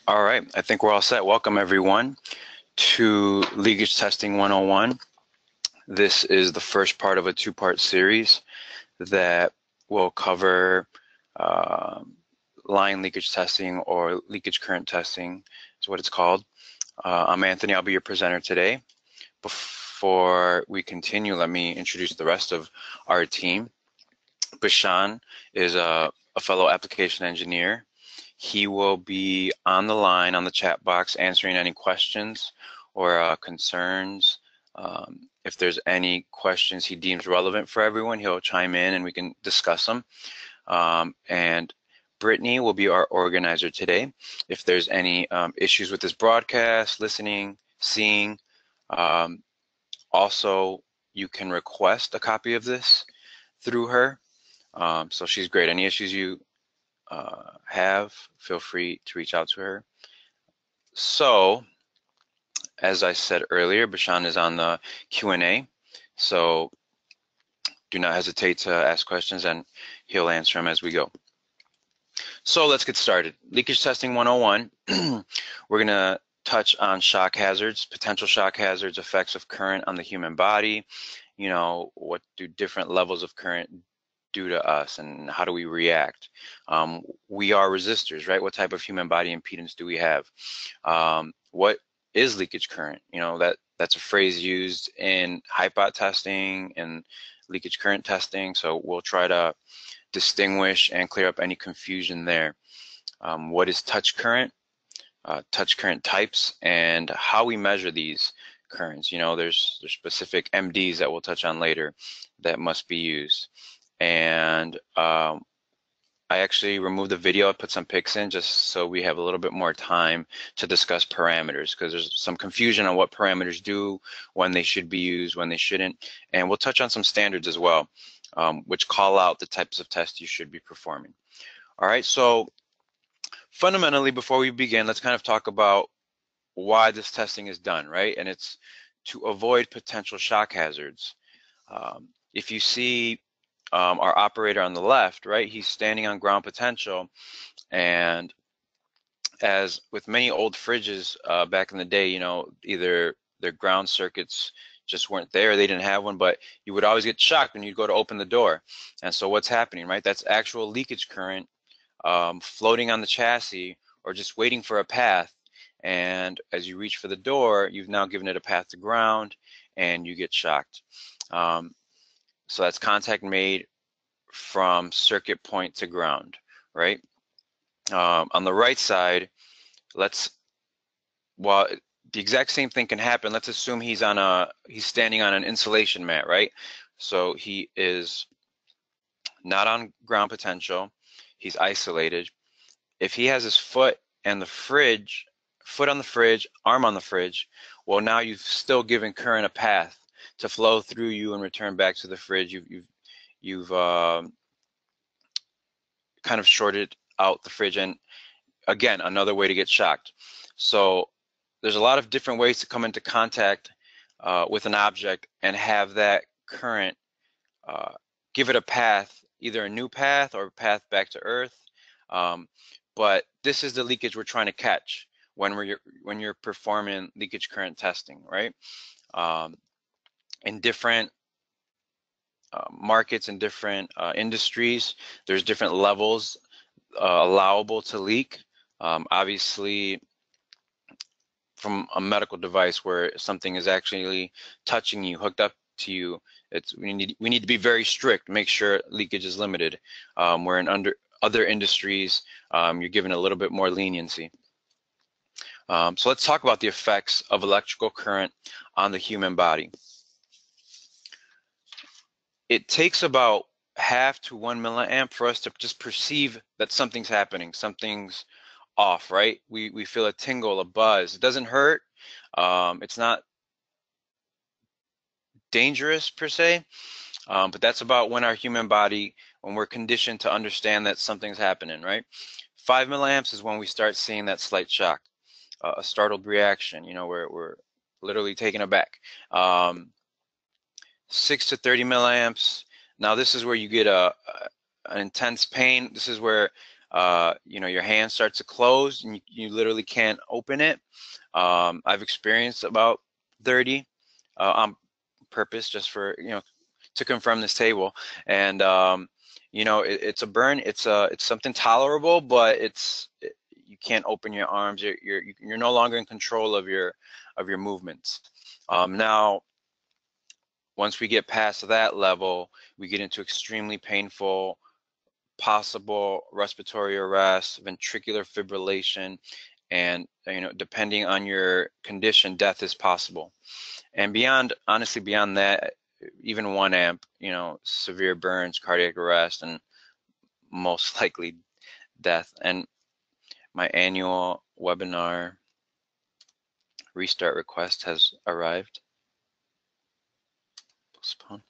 All right, I think we're all set. Welcome everyone to Leakage Testing 101. This is the first part of a two-part series that will cover uh, line leakage testing, or leakage current testing is what it's called. I'm Anthony, I'll be your presenter today. Before we continue, let me introduce the rest of our team. Bashan is a fellow application engineer. He will be on the line on the chat box answering any questions or concerns. If there's any questions he deems relevant for everyone, he'll chime in and we can discuss them. And Brittany will be our organizer today. If there's any issues with this broadcast, listening, seeing, also you can request a copy of this through her. So she's great. Any issues you have, feel free to reach out to her. So, as I said earlier, Bashan is on the Q&A, so do not hesitate to ask questions and he'll answer them as we go. So let's get started. Leakage Testing 101. We're going to touch on shock hazards, potential shock hazards, effects of current on the human body. You know, what do different levels of current do to us and how do we react? We are resistors, right? What type of human body impedance do we have? What is leakage current? You know, that's a phrase used in hypot testing and leakage current testing. So we'll try to distinguish and clear up any confusion there. What is touch current types, and how we measure these currents. You know, there's specific MDs that we'll touch on later that must be used. And I actually removed the video. I put some pics in just so we have a little bit more time to discuss parameters, because there's some confusion on what parameters do, when they should be used, when they shouldn't. And we'll touch on some standards as well, which call out the types of tests you should be performing. All right, so fundamentally, before we begin, let's kind of talk about why this testing is done, right? And it's to avoid potential shock hazards. If you see our operator on the left, right, he's standing on ground potential, and as with many old fridges back in the day, you know, either their ground circuits just weren't there, they didn't have one, but you would always get shocked when you'd go to open the door. And so what's happening, right? That's actual leakage current floating on the chassis or just waiting for a path. And as you reach for the door, you've now given it a path to ground and you get shocked. So that's contact made from circuit point to ground, right? On the right side, while the exact same thing can happen, let's assume he's standing on an insulation mat, right? So he is not on ground potential, he's isolated. If he has his foot on the fridge, arm on the fridge, well, now you've still given current a path to flow through you and return back to the fridge. You've kind of shorted out the fridge, and again, another way to get shocked. So there's a lot of different ways to come into contact with an object and have that current give it a path, either a new path or a path back to Earth. But this is the leakage we're trying to catch when you're performing leakage current testing, right? In different markets and different industries, there's different levels allowable to leak. Obviously, from a medical device where something is actually touching you, hooked up to you, we need to be very strict, make sure leakage is limited. Where in other industries, you're given a little bit more leniency. So let's talk about the effects of electrical current on the human body. It takes about half to 1 milliamp for us to just perceive that something's happening, something's off, right? We feel a tingle, a buzz. It doesn't hurt. It's not dangerous per se, but that's about when our human body, when we're conditioned to understand that something's happening, right? 5 milliamps is when we start seeing that slight shock, a startled reaction, you know, where we're literally taken aback. 6 to 30 milliamps. Now this is where you get an intense pain. This is where you know, your hand starts to close and you literally can't open it. I've experienced about 30 on purpose, just for, you know, to confirm this table. And you know, it's a burn. It's something tolerable, but you can't open your arms. You're no longer in control of your movements. Now, once we get past that level, we get into extremely painful, possible respiratory arrest, ventricular fibrillation, and, you know, depending on your condition, death is possible. And beyond, honestly, beyond that, even 1 amp, you know, severe burns, cardiac arrest, and most likely death. And my annual webinar restart request has arrived. Postpone.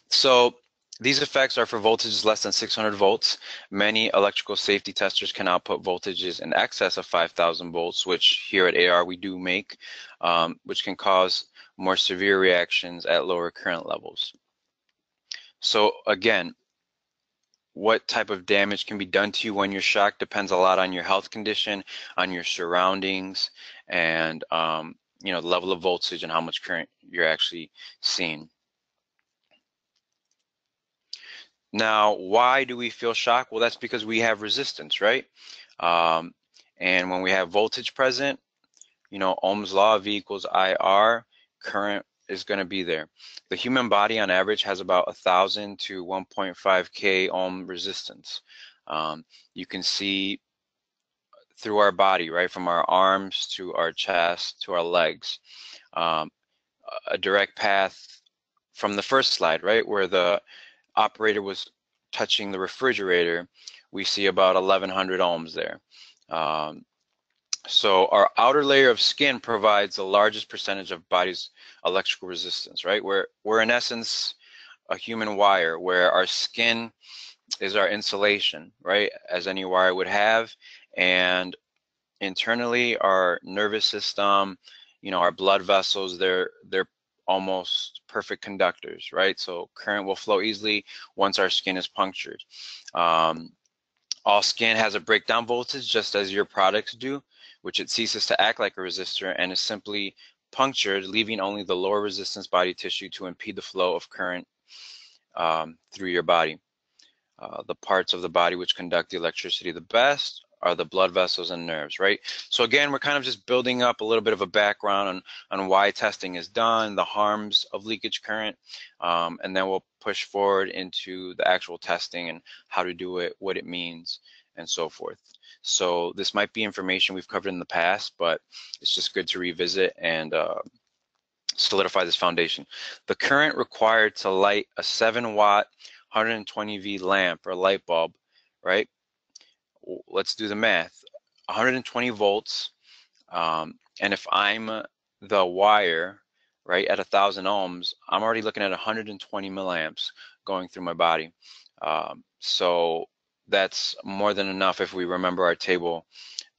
So these effects are for voltages less than 600 volts. Many electrical safety testers can output voltages in excess of 5,000 volts, which here at AR we do make, which can cause more severe reactions at lower current levels. So again, what type of damage can be done to you when you're shocked depends a lot on your health condition, on your surroundings, and you know, the level of voltage and how much current you're actually seeing. Now, why do we feel shock? Well, that's because we have resistance, right? And when we have voltage present, you know, Ohm's law, V equals IR, current is going to be there. The human body on average has about 1,000 to 1.5 K ohm resistance. You can see through our body, right, from our arms to our chest to our legs. A direct path from the first slide, right, where the operator was touching the refrigerator, we see about 1,100 ohms there. So our outer layer of skin provides the largest percentage of body's electrical resistance, right? We're in essence a human wire, where our skin is our insulation, right, as any wire would have. And internally, our nervous system, you know, our blood vessels, they're almost perfect conductors, right? So current will flow easily once our skin is punctured. All skin has a breakdown voltage, just as your products do, which it ceases to act like a resistor and is simply punctured, leaving only the lower resistance body tissue to impede the flow of current through your body. The parts of the body which conduct the electricity the best are the blood vessels and nerves, right? So again, we're kind of just building up a little bit of a background on why testing is done, the harms of leakage current, and then we'll push forward into the actual testing and how to do it, what it means, and so forth. So this might be information we've covered in the past, but it's just good to revisit and solidify this foundation. The current required to light a 7-watt 120V lamp or light bulb, right? Let's do the math. 120 volts, and if I'm the wire, right, at 1,000 ohms, I'm already looking at 120 milliamps going through my body. So that's more than enough, if we remember our table,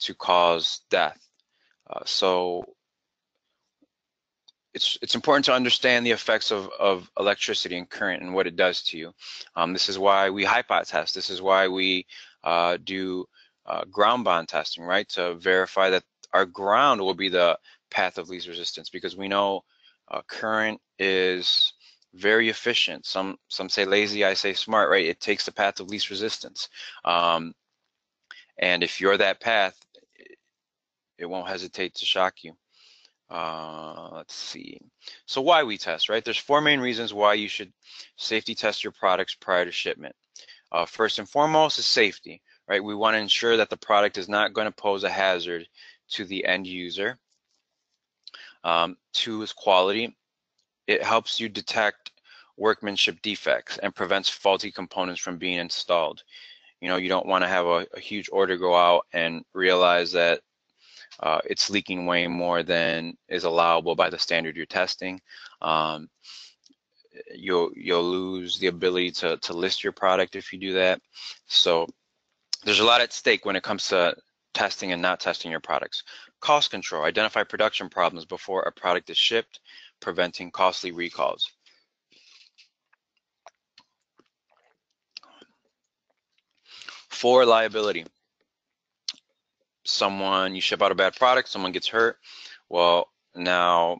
to cause death. So it's important to understand the effects of electricity and current and what it does to you. This is why we hypot test. This is why we do ground bond testing, right? To verify that our ground will be the path of least resistance, because we know current is very efficient. Some say lazy, I say smart, right? It takes the path of least resistance. And if you're that path, it won't hesitate to shock you. Let's see. So why we test, right? There's 4 main reasons why you should safety test your products prior to shipment. First and foremost is safety, right? We want to ensure that the product is not going to pose a hazard to the end user. 2 is quality. It helps you detect workmanship defects and prevents faulty components from being installed. You know, you don't want to have a huge order go out and realize that it's leaking way more than is allowable by the standard you're testing. You'll lose the ability to list your product if you do that. So there's a lot at stake when it comes to testing and not testing your products. Cost control. Identify production problems before a product is shipped, preventing costly recalls. For liability, you ship out a bad product, someone gets hurt, well, now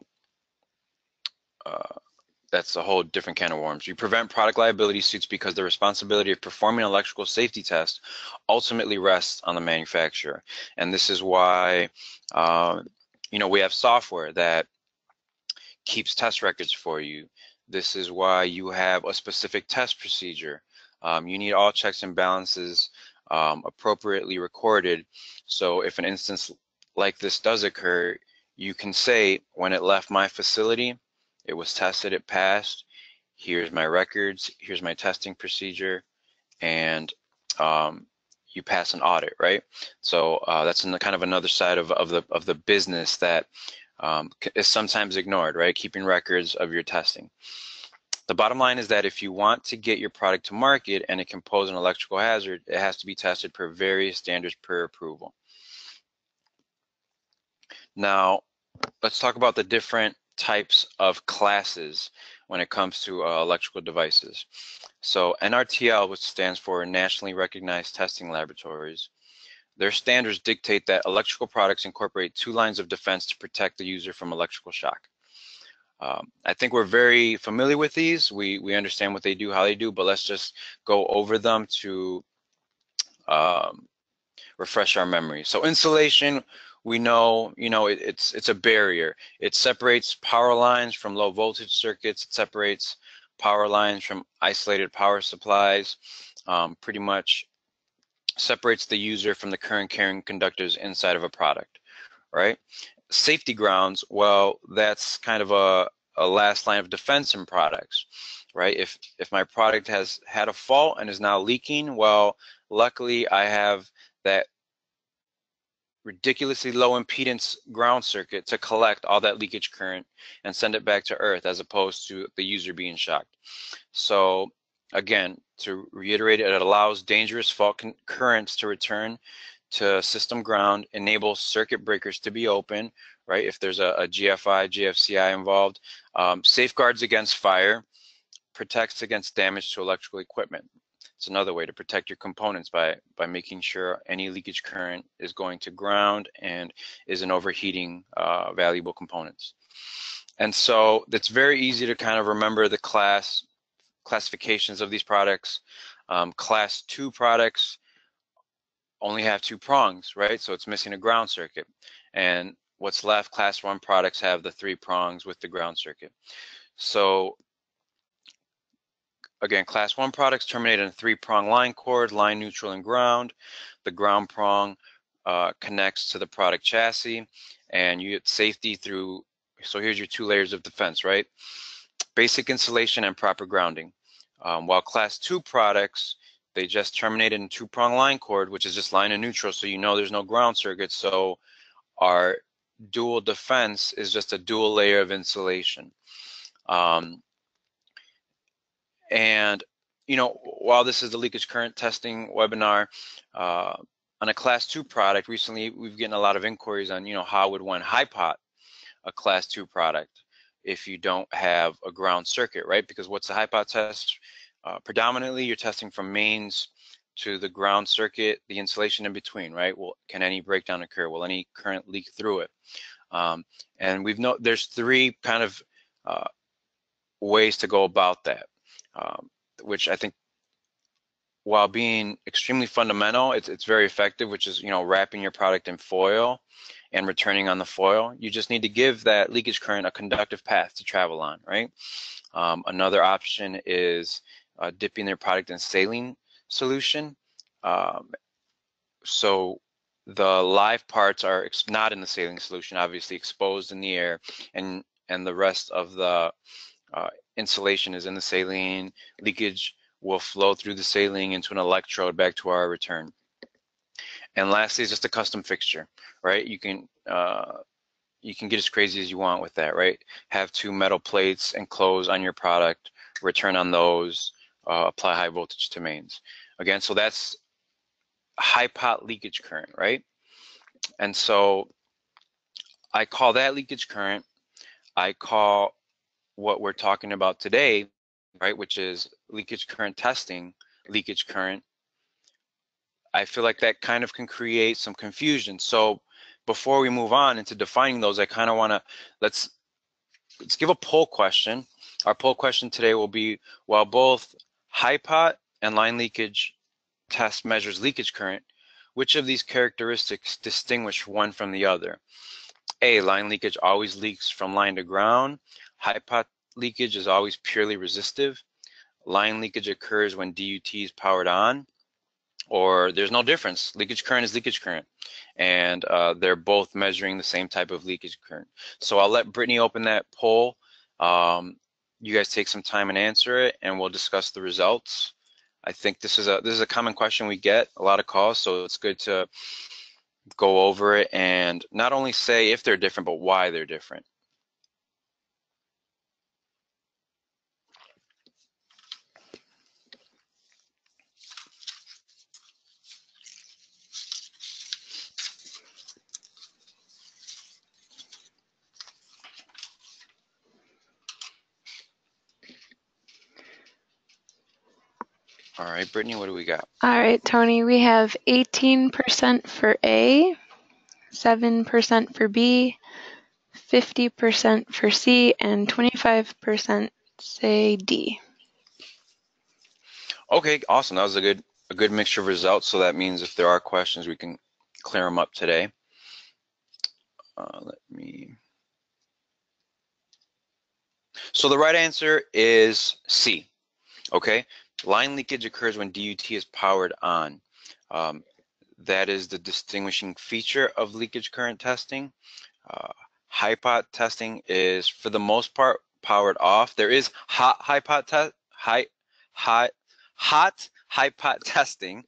that's a whole different can of worms. You prevent product liability suits because the responsibility of performing an electrical safety test ultimately rests on the manufacturer. And this is why, we have software that keeps test records for you. This is why you have a specific test procedure. You need all checks and balances appropriately recorded. So if an instance like this does occur, you can say, when it left my facility, it was tested, it passed, here's my records, here's my testing procedure, and you pass an audit, right? So that's kind of another side of the business that is sometimes ignored, right? Keeping records of your testing. The bottom line is that if you want to get your product to market and it can pose an electrical hazard, it has to be tested per various standards per approval. Now, let's talk about the different types of classes when it comes to electrical devices. So NRTL, which stands for Nationally Recognized Testing Laboratories, their standards dictate that electrical products incorporate 2 lines of defense to protect the user from electrical shock. I think we're very familiar with these. We understand what they do, how they do, but let's just go over them to refresh our memory. So insulation, we know, it's a barrier. It separates power lines from low voltage circuits. It separates power lines from isolated power supplies. Pretty much separates the user from the current carrying conductors inside of a product, right? Safety grounds, well, that's kind of a last line of defense in products, right? If my product has had a fault and is now leaking, well, luckily I have that ridiculously low impedance ground circuit to collect all that leakage current and send it back to earth, as opposed to the user being shocked. So again, to reiterate, it allows dangerous fault currents to return to system ground, enables circuit breakers to be open, right? If there's a GFI, GFCI involved, safeguards against fire, protects against damage to electrical equipment. It's another way to protect your components by making sure any leakage current is going to ground and isn't overheating valuable components. And so it's very easy to kind of remember the classifications of these products. Class 2 products only have 2 prongs, right? So it's missing a ground circuit. And what's left, class 1 products have the 3 prongs with the ground circuit. So again, class 1 products terminate in a 3-prong line cord, line, neutral, and ground. The ground prong connects to the product chassis, and you get safety through, so here's your 2 layers of defense, right? Basic insulation and proper grounding. While class 2 products, they just terminate in a 2-prong line cord, which is just line and neutral, so you know there's no ground circuit. So our dual defense is just a dual layer of insulation. And while this is the leakage current testing webinar, on a class 2 product, recently we've gotten a lot of inquiries on, how would one high pot a class 2 product if you don't have a ground circuit, right? Because what's the high pot test? Predominantly, you're testing from mains to the ground circuit, the insulation in between, right? Well, can any breakdown occur? Will any current leak through it? And there's 3 kind of ways to go about that, which I think, while being extremely fundamental, it's very effective, which is, wrapping your product in foil and returning on the foil. You just need to give that leakage current a conductive path to travel on, right? Another option is dipping their product in saline solution. So the live parts are not in the saline solution, obviously exposed in the air, and the rest of the insulation is in the saline. Leakage will flow through the saline into an electrode back to our return. And lastly is just a custom fixture, right? You can get as crazy as you want with that, right? Have 2 metal plates enclosed on your product, return on those, apply high voltage to mains. Again, so that's high pot leakage current, right? And so I call that leakage current. I call what we're talking about today, right, which is leakage current testing, leakage current. I feel like that kind of can create some confusion. So before we move on into defining those, I kind of want to, let's give a poll question. Our poll question today will be, while both high pot and line leakage test measures leakage current, which of these characteristics distinguish one from the other? A, line leakage always leaks from line to ground. High pot leakage is always purely resistive. Line leakage occurs when DUT is powered on. Or there's no difference. Leakage current is leakage current. And they're both measuring the same type of leakage current. So I'll let Brittany open that poll. You guys take some time and answer it, and we'll discuss the results. I think this is a common question we get a lot of calls, so it's good to go over it and not only say if they're different, but why they're different. All right, Brittany, what do we got? All right, Tony, we have 18% for A, 7% for B, 50% for C, and 25% say D. Okay, awesome. That was a good mixture of results. So that means if there are questions, we can clear them up today. So the right answer is C. Okay, line leakage occurs when DUT is powered on. That is the distinguishing feature of leakage current testing. High pot testing is, for the most part, powered off. There is hot high pot testing,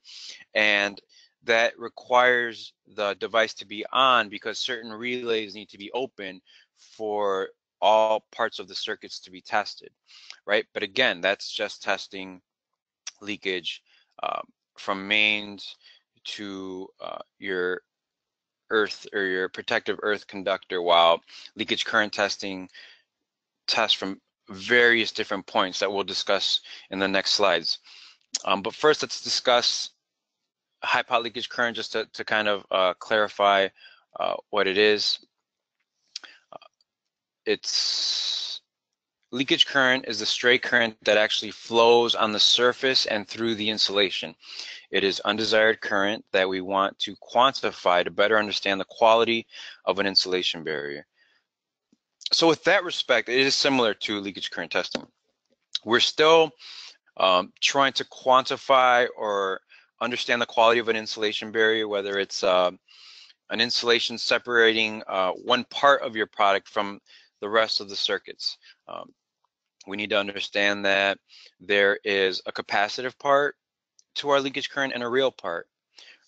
and that requires the device to be on because certain relays need to be open for all parts of the circuits to be tested, right? But again, that's just testing leakage from mains to your earth or your protective earth conductor, while leakage current testing tests from various different points that we'll discuss in the next slides. But first, let's discuss high pot leakage current just to kind of clarify what it is. It's leakage current is the stray current that actually flows on the surface and through the insulation. It is undesired current that we want to quantify to better understand the quality of an insulation barrier. So with that respect, it is similar to leakage current testing. We're still trying to quantify or understand the quality of an insulation barrier, whether it's an insulation separating one part of your product from the rest of the circuits. We need to understand that there is a capacitive part to our leakage current and a real part,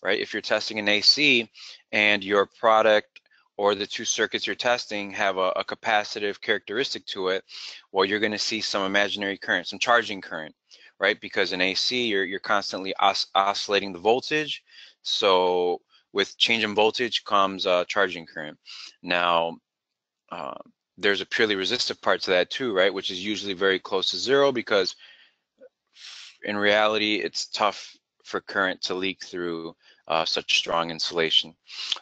right? If you're testing an AC and your product or the two circuits you're testing have a capacitive characteristic to it, well, you're going to see some imaginary current, some charging current, right? Because in AC, you're constantly oscillating the voltage. So with change in voltage comes charging current. Now, there's a purely resistive part to that too, right? Which is usually very close to zero because in reality, it's tough for current to leak through such strong insulation,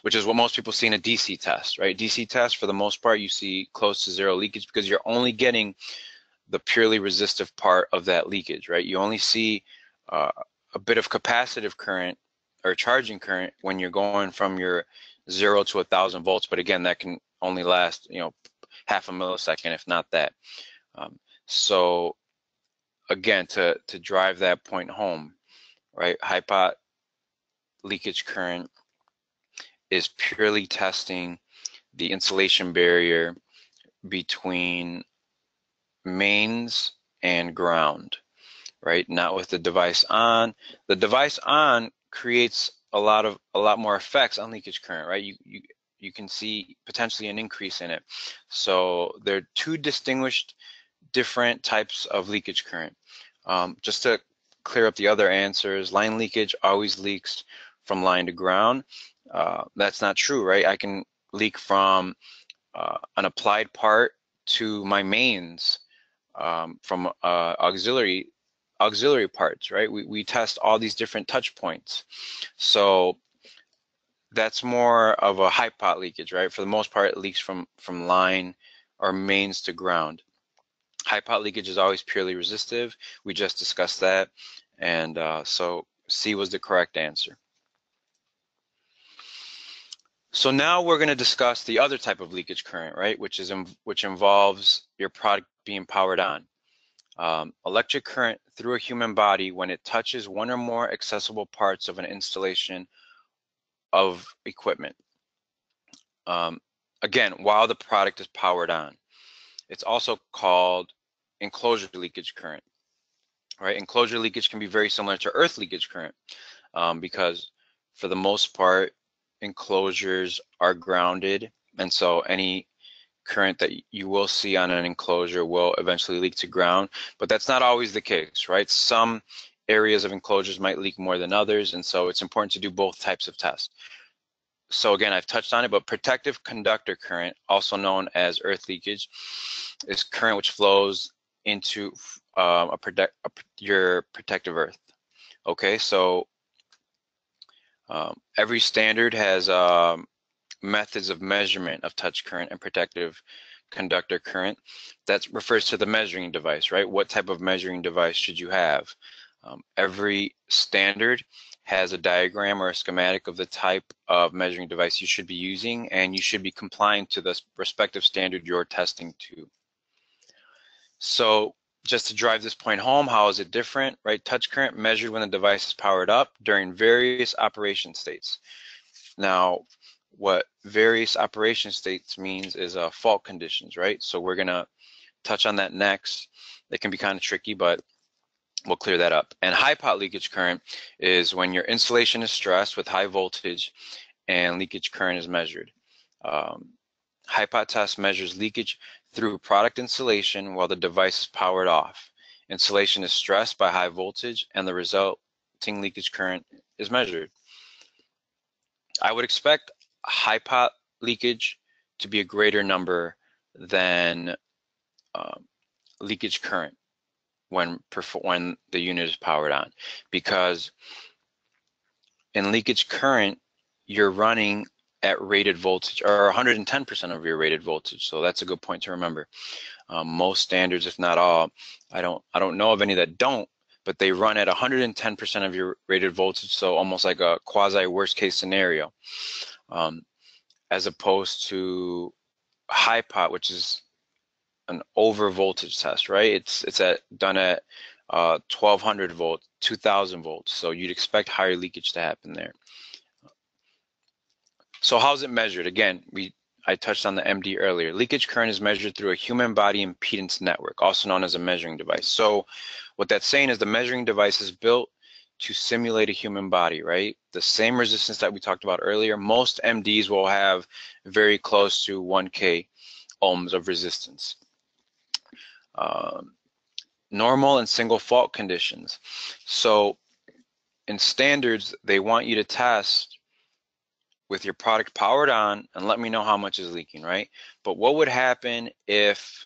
which is what most people see in a DC test, right? DC test, for the most part, you see close to zero leakage because you're only getting the purely resistive part of that leakage, right? You only see a bit of capacitive current or charging current when you're going from your 0 to 1,000 volts, but again, that can only last, half a millisecond, if not that. So again, to drive that point home, right? High pot leakage current is purely testing the insulation barrier between mains and ground, right? Not with the device on. The device on creates a lot more effects on leakage current, right? You can see potentially an increase in it. So there are two distinguished different types of leakage current. Just to clear up the other answers, line leakage always leaks from line to ground. That's not true, right? I can leak from an applied part to my mains from auxiliary auxiliary parts, right? We test all these different touch points. So that's more of a high pot leakage, right? For the most part, it leaks from line or mains to ground. High pot leakage is always purely resistive. We just discussed that. And so C was the correct answer. So now we're going to discuss the other type of leakage current, right? Which involves your product being powered on. Electric current through a human body when it touches one or more accessible parts of an installation of equipment. Again, while the product is powered on. It's also called enclosure leakage current, right? Enclosure leakage can be very similar to earth leakage current because for the most part, enclosures are grounded, and so any current that you will see on an enclosure will eventually leak to ground, but that's not always the case, right? Some areas of enclosures might leak more than others, and so it's important to do both types of tests. So again, I've touched on it, but protective conductor current, also known as earth leakage, is current which flows into your protective earth. Okay, so every standard has methods of measurement of touch current and protective conductor current. That refers to the measuring device, right? What type of measuring device should you have? Every standard has a diagram or a schematic of the type of measuring device you should be using, and you should be complying to the respective standard you're testing to. So just to drive this point home, how is it different, right? Touch current measured when the device is powered up during various operation states. Now, what various operation states means is fault conditions, right? So we're gonna touch on that next. It can be kind of tricky, but we'll clear that up. And high pot leakage current is when your insulation is stressed with high voltage and leakage current is measured. High pot test measures leakage through product insulation while the device is powered off. Insulation is stressed by high voltage and the resulting leakage current is measured. I would expect high pot leakage to be a greater number than leakage current when the unit is powered on, because in leakage current you're running at rated voltage or 110% of your rated voltage. So that's a good point to remember. Most standards, if not all, I don't know of any that don't, but they run at 110% of your rated voltage. So almost like a quasi worst case scenario, as opposed to high pot, which is an over voltage test, right? It's done at 1200 volts, 2000 volts. So you'd expect higher leakage to happen there. So how's it measured? Again, I touched on the MD earlier. Leakage current is measured through a human body impedance network, also known as a measuring device. So what that's saying is the measuring device is built to simulate a human body, right? The same resistance that we talked about earlier. Most MDs will have very close to 1K ohms of resistance. Normal and single fault conditions. So in standards, they want you to test with your product powered on and let me know how much is leaking, right? But what would happen if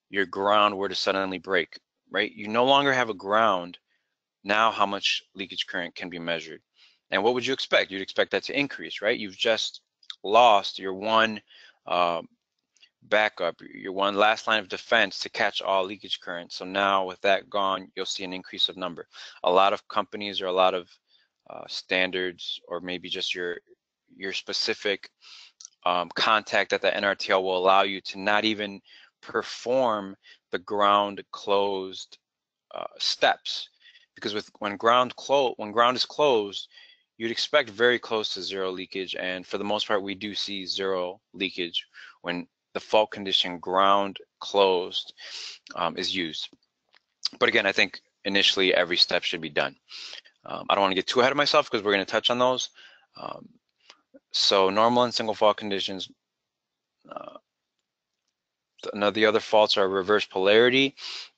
your ground were to suddenly break, right? You no longer have a ground. Now how much leakage current can be measured? And what would you expect? You'd expect that to increase, right? You've just lost your one backup, your one last line of defense to catch all leakage current. So now with that gone, you'll see an increase of number. A lot of companies or a lot of standards, or maybe just your specific contact at the NRTL will allow you to not even perform the ground closed steps, because when ground is closed, you'd expect very close to zero leakage, and for the most part we do see zero leakage when the fault condition ground closed is used. But again, I think initially every step should be done. I don't want to get too ahead of myself because we're going to touch on those. So normal and single fault conditions. The other faults are reverse polarity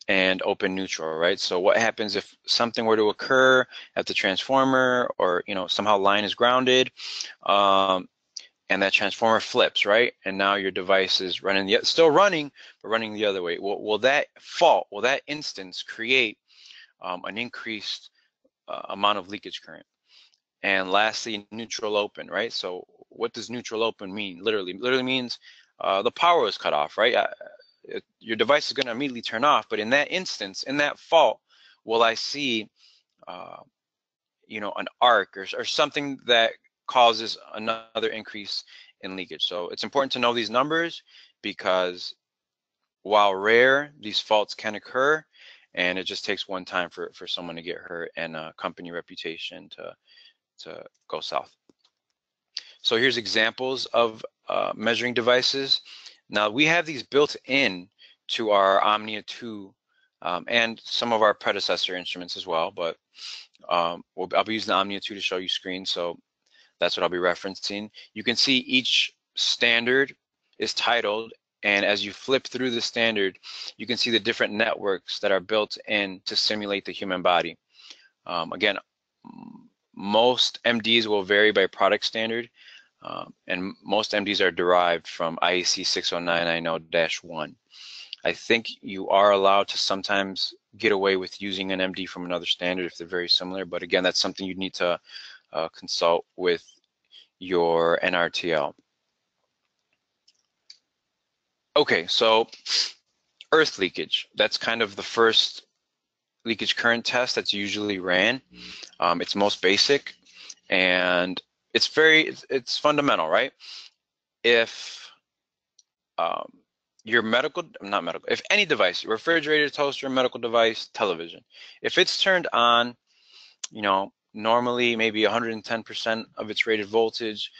and open neutral, right? So what happens if something were to occur at the transformer, or somehow line is grounded, and that transformer flips, right? And now your device is still running, but running the other way. Will that fault, will that instance create an increased amount of leakage current. And lastly, neutral open, right? So what does neutral open mean? Literally means the power is cut off, right? Your device is going to immediately turn off, but in that instance, in that fault, will I see, an arc or something that causes another increase in leakage. So it's important to know these numbers because while rare, these faults can occur, and it just takes one time for someone to get hurt and a company reputation to go south. So here's examples of measuring devices. Now we have these built in to our Omnia 2 and some of our predecessor instruments as well, but I'll be using the Omnia 2 to show you screens, so that's what I'll be referencing. You can see each standard is titled, and as you flip through the standard, you can see the different networks that are built in to simulate the human body. Again, most MDs will vary by product standard, and most MDs are derived from IEC 60990-1. I think you are allowed to sometimes get away with using an MD from another standard if they're very similar, but again, that's something you need to consult with your NRTL. Okay, so earth leakage, that's kind of the first leakage current test that's usually ran. It's most basic, and it's fundamental, right? If your if any device, your refrigerator, toaster, medical device, television, if it's turned on, normally maybe 110% of its rated voltage,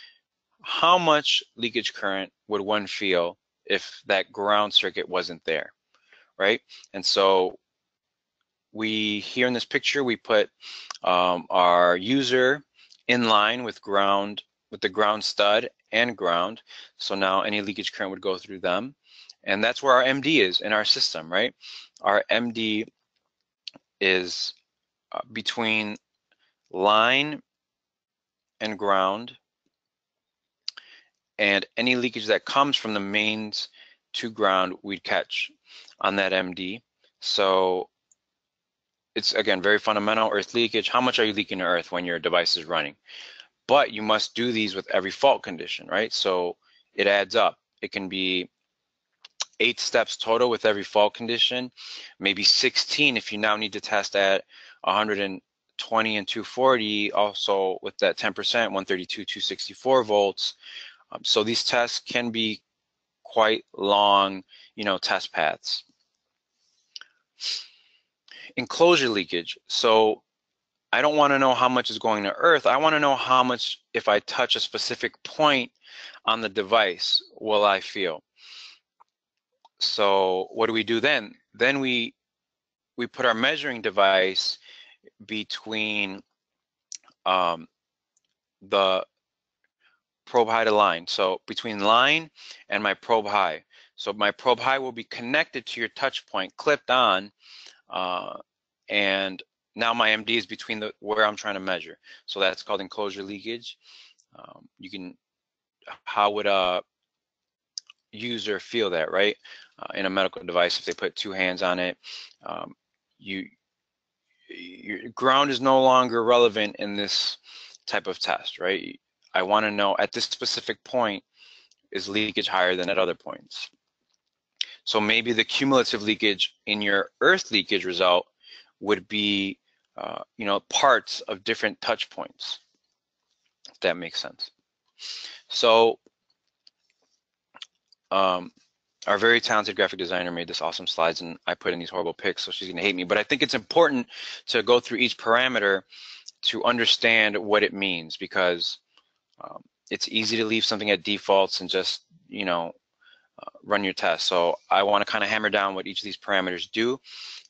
how much leakage current would one feel if that ground circuit wasn't there, right? And so here in this picture, we put our user in line with the ground stud and ground. So now any leakage current would go through them. And that's where our MD is in our system, right? Our MD is between line and ground, and any leakage that comes from the mains to ground we'd catch on that MD. So it's, again, very fundamental. Earth leakage, how much are you leaking to earth when your device is running? But you must do these with every fault condition, right? So it adds up. It can be 8 steps total with every fault condition, maybe 16 if you now need to test at 120 and 240, also with that 10%, 132, 264 volts. So these tests can be quite long, test paths. Enclosure leakage. So I don't want to know how much is going to earth. I want to know how much, if I touch a specific point on the device, will I feel? So what do we do then? Then we put our measuring device between the probe high to line. So between line and my probe high. So my probe high will be connected to your touch point, clipped on, and now my MD is between where I'm trying to measure. So that's called enclosure leakage. How would a user feel that, right? In a medical device, if they put 2 hands on it, your ground is no longer relevant in this type of test, right? I want to know at this specific point, is leakage higher than at other points? So maybe the cumulative leakage in your earth leakage result would be, parts of different touch points, if that makes sense. So our very talented graphic designer made this awesome slides, and I put in these horrible pics, so she's gonna hate me. But I think it's important to go through each parameter to understand what it means, because it's easy to leave something at defaults and just, run your test. So I want to kind of hammer down what each of these parameters do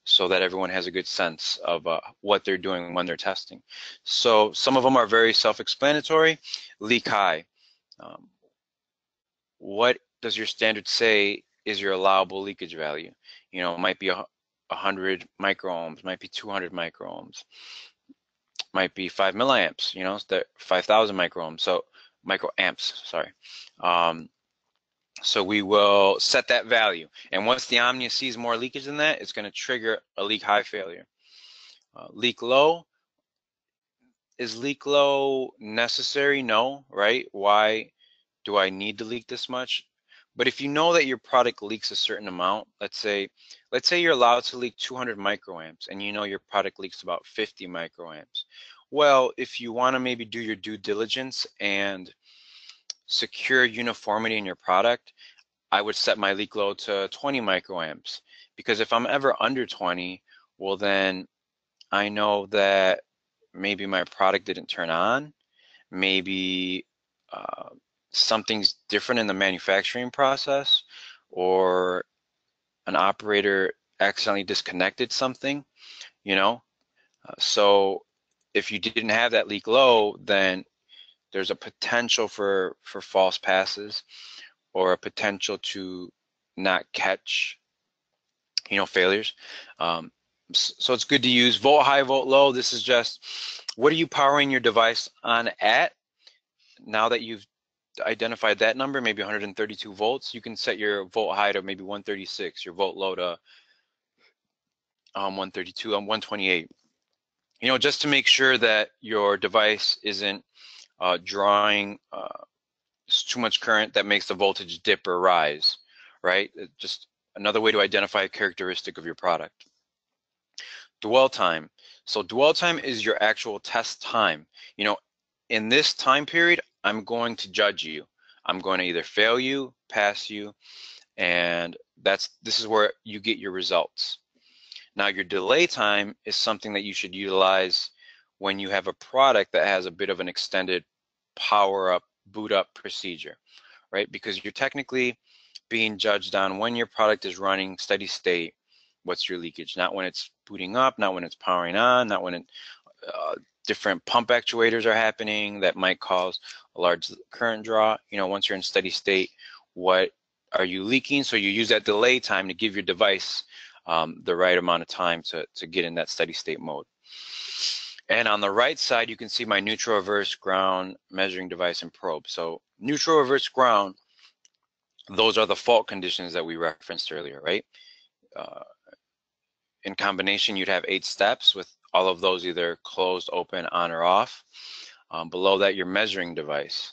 so that everyone has a good sense of what they're doing when they're testing. So some of them are very self-explanatory. Leak high. What does your standard say is your allowable leakage value? It might be 100 microohms, might be 200 microohms, might be 5 milliamps, it's 5,000 microohms, so microamps, sorry. So we will set that value, and once the Omnia sees more leakage than that, it's going to trigger a leak high failure. Leak low. Is leak low necessary? No, right? Why do I need to leak this much? But if you know that your product leaks a certain amount, let's say you're allowed to leak 200 microamps and you know your product leaks about 50 microamps. Well, if you want to maybe do your due diligence and secure uniformity in your product, I would set my leak load to 20 microamps, because if I'm ever under 20, well then I know that maybe my product didn't turn on, maybe uh, something's different in the manufacturing process, or an operator accidentally disconnected something, you know. So if you didn't have that leak low, then there's a potential for false passes, or a potential to not catch, failures. Um, so it's good to use volt high, volt low. This is just, what are you powering your device on at? Now that you've identified that number, maybe 132 volts, you can set your volt high to maybe 136, your volt low to 132, 128. Just to make sure that your device isn't drawing too much current that makes the voltage dip or rise, right? Just another way to identify a characteristic of your product. Dwell time. So dwell time is your actual test time. In this time period, I'm going to judge you. I'm going to either fail you, pass you, and this is where you get your results. Now, your delay time is something that you should utilize when you have a product that has a bit of an extended power up, boot up procedure, right? Because you're technically being judged on when your product is running steady state, what's your leakage, not when it's booting up, not when it's powering on, not when different pump actuators are happening that might cause a large current draw. Once you're in steady state, what are you leaking? So you use that delay time to give your device the right amount of time to get in that steady state mode. And on the right side, you can see my neutral, reverse, ground measuring device and probe. So neutral, reverse, ground, those are the fault conditions that we referenced earlier, right? In combination, you'd have 8 steps with all of those either closed, open, on, or off. Below that, your measuring device.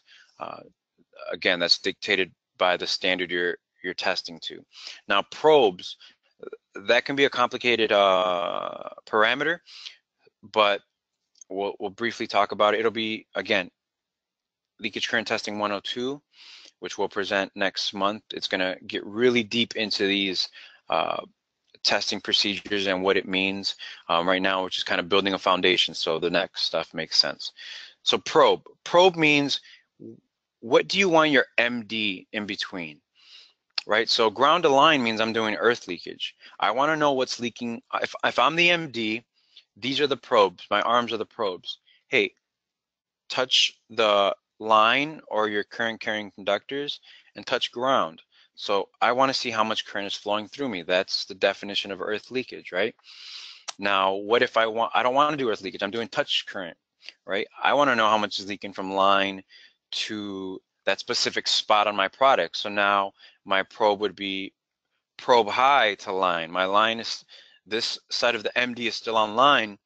Again, that's dictated by the standard you're testing to. Now, probes, that can be a complicated parameter, but we'll briefly talk about it. It'll be, again, leakage current testing 102, which we'll present next month. It's going to get really deep into these testing procedures and what it means. Right now, we're just kind of building a foundation, so the next stuff makes sense. So probe. Probe means, what do you want your MD in between, right? So ground to line means I'm doing earth leakage. I want to know what's leaking. If I'm the MD, these are the probes. My arms are the probes. Hey, touch the line or your current carrying conductors and touch ground. So I want to see how much current is flowing through me. That's the definition of earth leakage, right? Now, what if I don't want to do earth leakage, I'm doing touch current, right? I want to know how much is leaking from line to that specific spot on my product. So now my probe would be probe high to line. My line is, this side of the MD is still on line.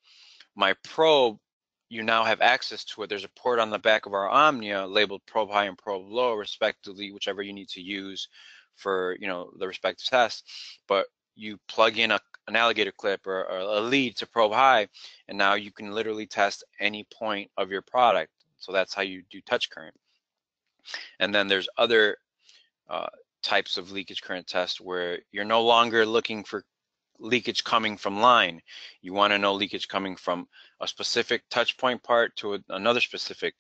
My probe, you now have access to it. There's a port on the back of our Omnia labeled probe high and probe low, respectively, whichever you need to use for the respective test. But you plug in an alligator clip or a lead to probe high, and now you can literally test any point of your product. So that's how you do touch current. And then there's other types of leakage current tests where you're no longer looking for leakage coming from line. You want to know leakage coming from a specific touch point part to another specific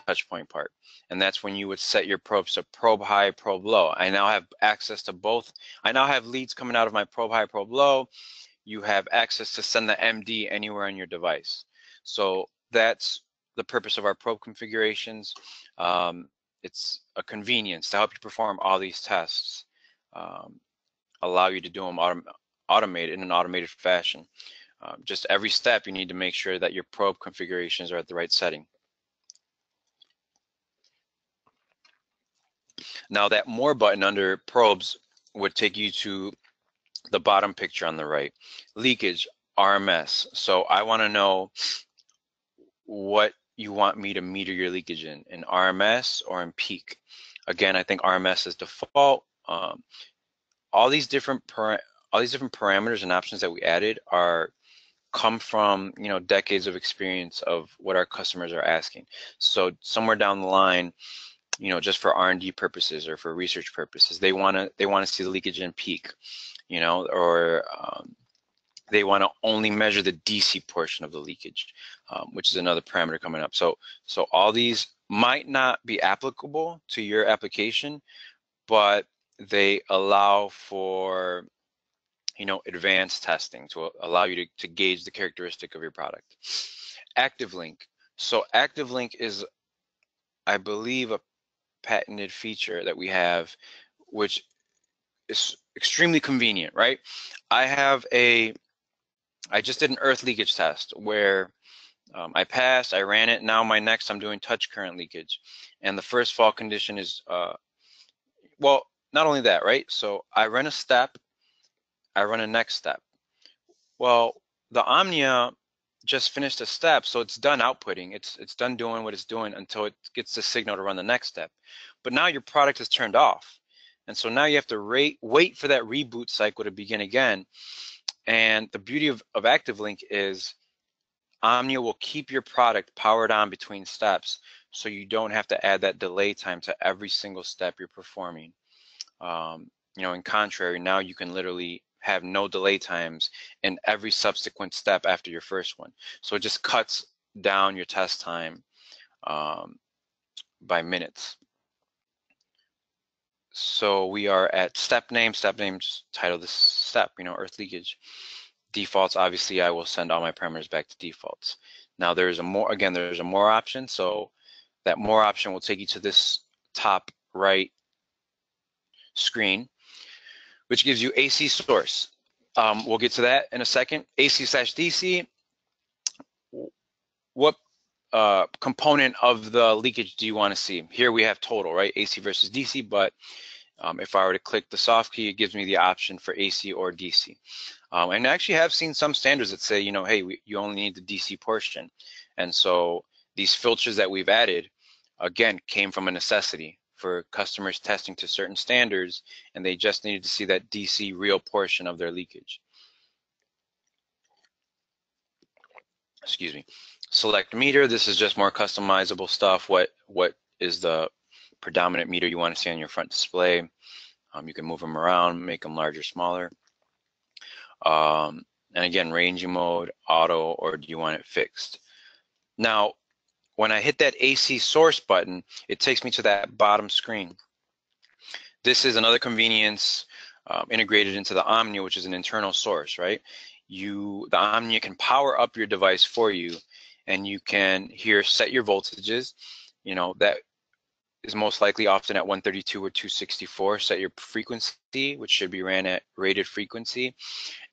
touch point part. And that's when you would set your probes to probe high, probe low. I now have access to both. I now have leads coming out of my probe high, probe low. You have access to send the MD anywhere on your device. So that's the purpose of our probe configurations. It's a convenience to help you perform all these tests, allow you to do them automated in an automated fashion. Just every step, you need to make sure that your probe configurations are at the right setting. Now that more button under probes would take you to the bottom picture on the right. Leakage. RMS. So I want to know what you want me to meter your leakage in RMS or in peak. Again, I think RMS is default. All these different parameters and options that we added are come from decades of experience of what our customers are asking. So somewhere down the line, just for R&D purposes or for research purposes, they want to see the leakage in peak, or they want to only measure the DC portion of the leakage, which is another parameter coming up. So all these might not be applicable to your application, but they allow for advanced testing to allow you to gauge the characteristic of your product. Active link. So active link is, I believe, a patented feature that we have, which is extremely convenient, right? I just did an earth leakage test where I passed, I ran it. Now I'm doing touch current leakage. And the first fault condition is, well, not only that, right? So I run a step, I run a next step. Well, the Omnia just finished a step, so it's done outputting. It's done doing what it's doing until it gets the signal to run the next step. But now your product is turned off. And so now you have to wait for that reboot cycle to begin again. And the beauty of ActiveLink is Omnia will keep your product powered on between steps, so you don't have to add that delay time to every single step you're performing. In contrary, now you can literally have no delay times in every subsequent step after your first one. So it just cuts down your test time by minutes. So we are at step name. Step name's title this step, earth leakage. Defaults, obviously I will send all my parameters back to defaults. Now there's a more option. So that more option will take you to this top right screen, which gives you AC source. We'll get to that in a second. AC/DC, what component of the leakage do you want to see? Here we have total, right? AC versus DC, but if I were to click the soft key, it gives me the option for AC or DC. And I actually have seen some standards that say, hey, you only need the DC portion. And so these filters that we've added, again, came from a necessity for customers testing to certain standards, and they just needed to see that DC real portion of their leakage. Excuse me. Select meter, this is just more customizable stuff. What is the predominant meter you want to see on your front display? You can move them around, make them larger, smaller. And again, ranging mode, auto, or do you want it fixed? Now, when I hit that AC source button, it takes me to that bottom screen. This is another convenience integrated into the Omnia, which is an internal source, right? The Omnia can power up your device for you, and you can here set your voltages. That is most likely often at 132 or 264. Set your frequency, which should be ran at rated frequency,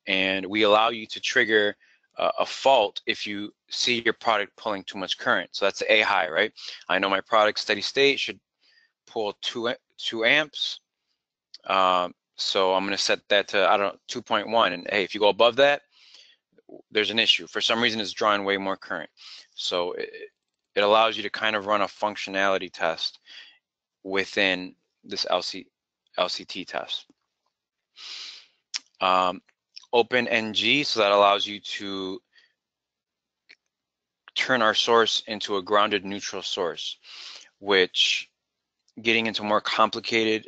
and we allow you to trigger a fault if you see your product pulling too much current. So that's the A high, right? I know my product steady state should pull 2 amps. So I'm going to set that to, 2.1. And hey, if you go above that, there's an issue. For some reason, it's drawing way more current. So it allows you to kind of run a functionality test within this LCT test. Open NG, so that allows you to turn our source into a grounded neutral source, which, getting into more complicated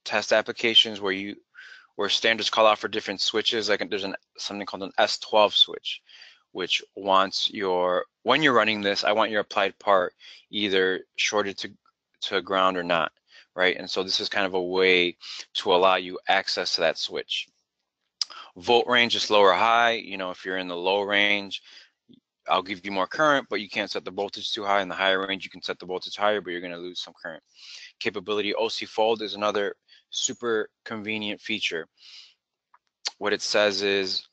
test applications where standards call out for different switches, like there's something called an S12 switch, which wants when you're running this, I want your applied part either shorted to ground or not, right? And so this is kind of a way to allow you access to that switch. Volt range is low or high. If you're in the low range, I'll give you more current, but you can't set the voltage too high. In the higher range, you can set the voltage higher, but you're going to lose some current. Capability, OC fold is another super convenient feature. What it says is,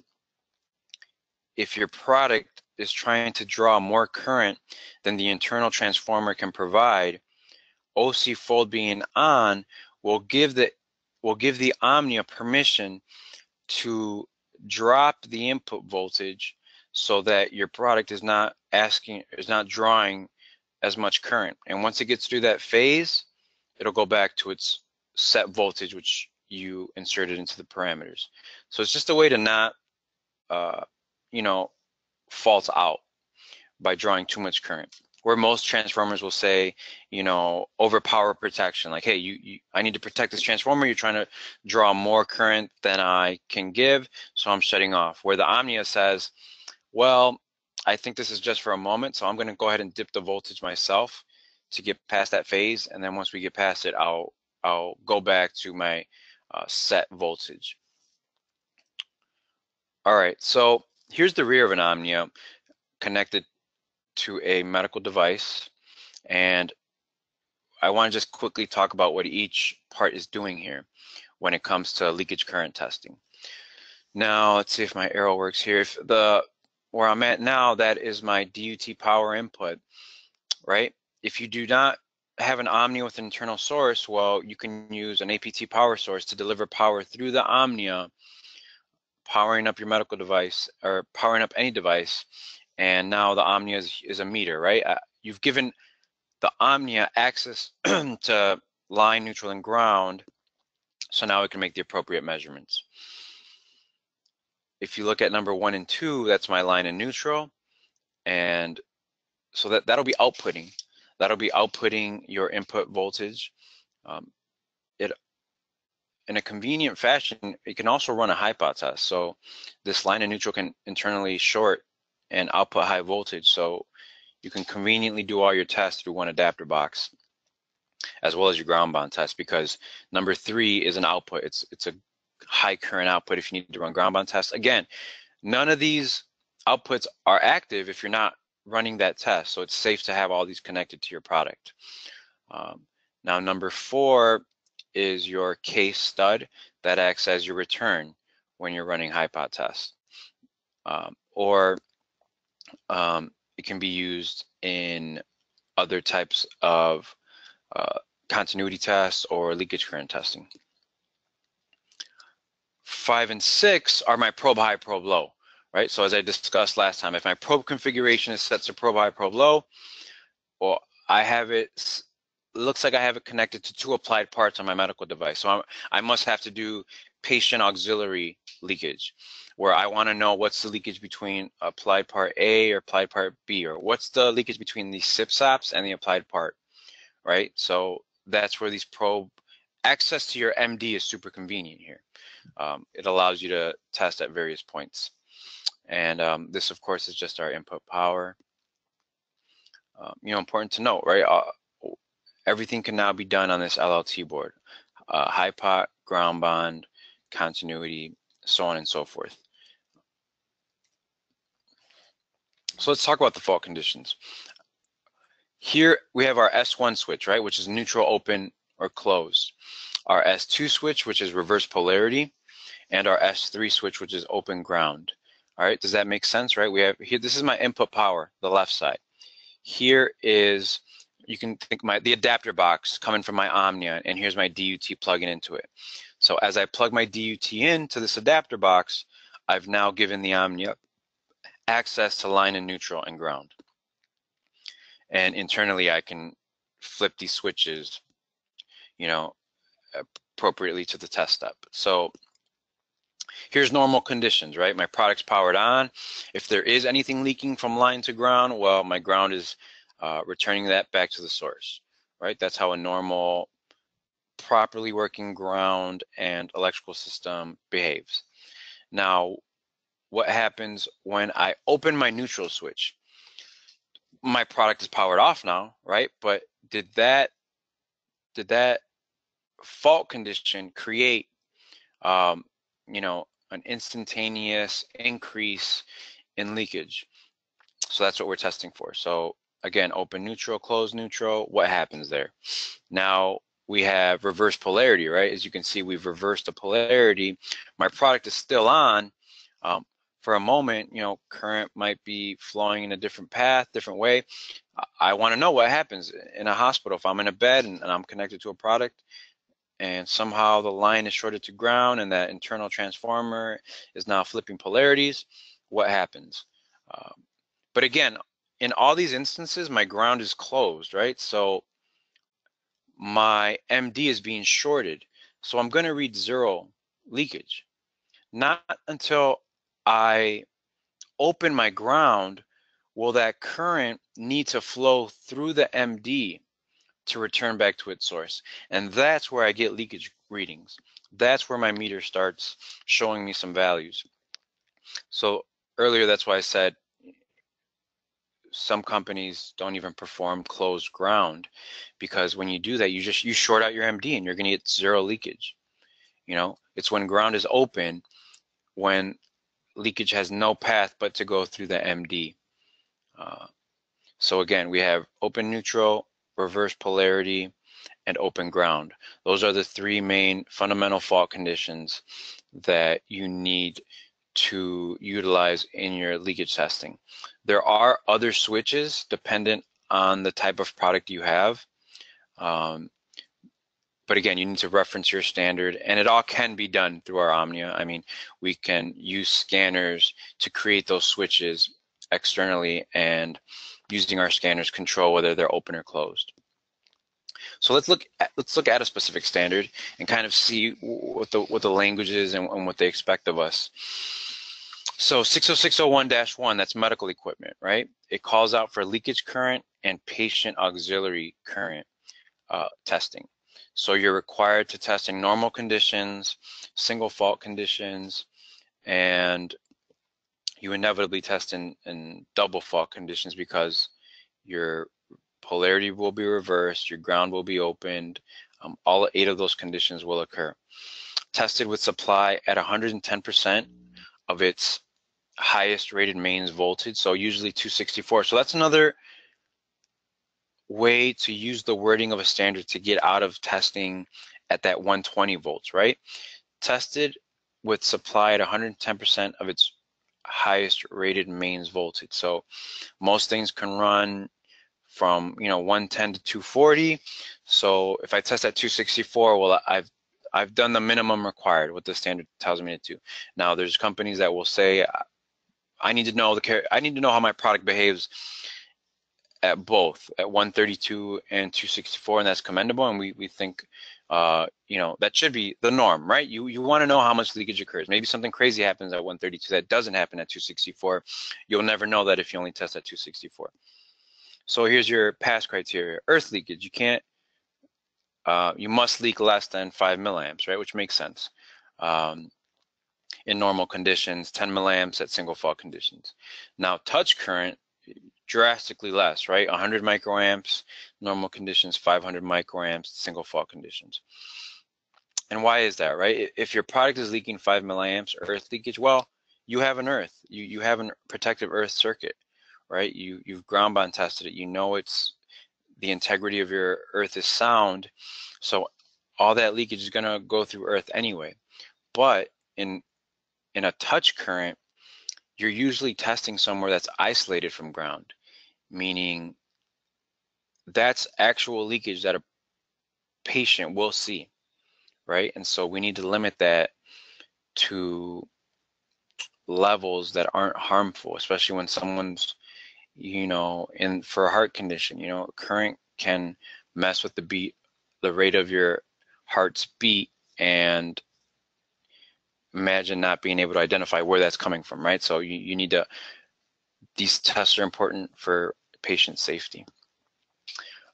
if your product is trying to draw more current than the internal transformer can provide, OC fold being on will give the Omnia permission to drop the input voltage so that your product is not drawing as much current. And once it gets through that phase, it'll go back to its set voltage, which you inserted into the parameters. So it's just a way to not, you know, fault out by drawing too much current. Where most transformers will say, you know, overpower protection, like, hey, I need to protect this transformer. You're trying to draw more current than I can give, so I'm shutting off. Where the Omnia says, well, I think this is just for a moment, so I'm going to go ahead and dip the voltage myself to get past that phase, and then once we get past it, I'll go back to my set voltage. All right, so here's the rear of an Omnia connected to a medical device, and I want to just quickly talk about what each part is doing here when it comes to leakage current testing. Now, let's see if my arrow works here. If where I'm at now, that is my DUT power input, right? If you do not have an Omnia with an internal source, well, you can use an APT power source to deliver power through the Omnia, powering up your medical device or powering up any device. And now the Omnia is a meter, right? You've given the Omnia access to line, neutral, and ground, so now it can make the appropriate measurements. If you look at number 1 and 2, that's my line and neutral, and so that'll be outputting. That'll be outputting your input voltage. In a convenient fashion, it can also run a high pot test. So this line and neutral can internally short and output high voltage. So you can conveniently do all your tests through one adapter box, as well as your ground bond test, because number 3 is an output. It's a high current output if you need to run ground bond tests. Again, none of these outputs are active if you're not running that test. So it's safe to have all these connected to your product. Now, number 4 is your case stud that acts as your return when you're running high pot tests. It can be used in other types of continuity tests or leakage current testing. 5 and 6 are my probe high, probe low, right? So as I discussed last time, if my probe configuration is set to probe high, probe low, or I have it, looks like I have it connected to 2 applied parts on my medical device. So I must have to do patient auxiliary leakage, where I want to know what's the leakage between applied part A or applied part B, or what's the leakage between the SIP-SAPs and the applied part, right? So that's where these probe access to your MD is super convenient here. It allows you to test at various points. And this, of course, is just our input power. You know, important to note, right? Everything can now be done on this LLT board. High pot, ground bond, continuity, so on and so forth. So let's talk about the fault conditions. Here we have our S1 switch, right, which is neutral, open, or closed. Our S2 switch, which is reverse polarity, and our S3 switch, which is open ground. All right, does that make sense, right? We have here, this is my input power, the left side. Here is, you can think the adapter box coming from my Omnia, and here's my DUT plugging into it. So as I plug my DUT into this adapter box, I've now given the Omnia access to line and neutral and ground. And internally, I can flip these switches, you know, appropriately to the test step. So here's normal conditions, right? My product's powered on. If there is anything leaking from line to ground, well, my ground is returning that back to the source, right? That's how a normal, properly working ground and electrical system behaves. Now, what happens when I open my neutral switch? My product is powered off now, right? But did that fault condition create, you know, an instantaneous increase in leakage? So that's what we're testing for. So again, open neutral, closed neutral, what happens there? Now we have reverse polarity, right? As you can see, we've reversed the polarity. My product is still on. For a moment, you know, current might be flowing in a different path, different way. I want to know what happens in a hospital if I'm in a bed and I'm connected to a product and somehow the line is shorted to ground and that internal transformer is now flipping polarities, what happens? But again, in all these instances, my ground is closed, right? So my MD is being shorted. So I'm going to read 0 leakage. Not until I open my ground will that current need to flow through the MD to return back to its source. And that's where I get leakage readings. That's where my meter starts showing me some values. So earlier, that's why I said some companies don't even perform closed ground, because when you do that, you short out your MD and you're going to get 0 leakage. You know, it's when ground is open, when leakage has no path but to go through the MD. So again, we have open neutral, reverse polarity, and open ground. Those are the 3 main fundamental fault conditions that you need to utilize in your leakage testing. There are other switches dependent on the type of product you have. But again, you need to reference your standard, and it all can be done through our Omnia. I mean, we can use scanners to create those switches externally, and using our scanners control whether they're open or closed. So let's look at a specific standard and kind of see what the language is and what they expect of us. So 60601-1, that's medical equipment, right? It calls out for leakage current and patient auxiliary current testing. So you're required to test in normal conditions, single fault conditions, and you inevitably test in double fault conditions because your polarity will be reversed, your ground will be opened. All 8 of those conditions will occur. Tested with supply at 110% of its highest rated mains voltage, so usually 264. So that's another way to use the wording of a standard to get out of testing at that 120 volts, right? Tested with supply at 110% of its highest rated mains voltage. So most things can run from 110 to 240. So if I test at 264, well, I've done the minimum required, what the standard tells me to do. Now there's companies that will say I need to know how my product behaves at both, at 132 and 264, and that's commendable, and we think that should be the norm, right? You want to know how much leakage occurs. Maybe something crazy happens at 132 that doesn't happen at 264. You'll never know that if you only test at 264. So here's your pass criteria. Earth leakage, you must leak less than 5 milliamps, right? Which makes sense. In normal conditions, 10 milliamps at single fault conditions. Now touch current, drastically less, right? 100 microamps, normal conditions, 500 microamps, single fault conditions. And why is that, right? If your product is leaking 5 milliamps earth leakage, well, you have an earth. You have a protective earth circuit, right? You've ground bond tested it. You know the integrity of your earth is sound. So all that leakage is going to go through earth anyway. But in a touch current, you're usually testing somewhere that's isolated from ground, meaning that's actual leakage that a patient will see, right? And so we need to limit that to levels that aren't harmful, especially when someone's, for a heart condition, current can mess with the rate of your heart's beat, and imagine not being able to identify where that's coming from, right? So you need to, these tests are important for patient safety.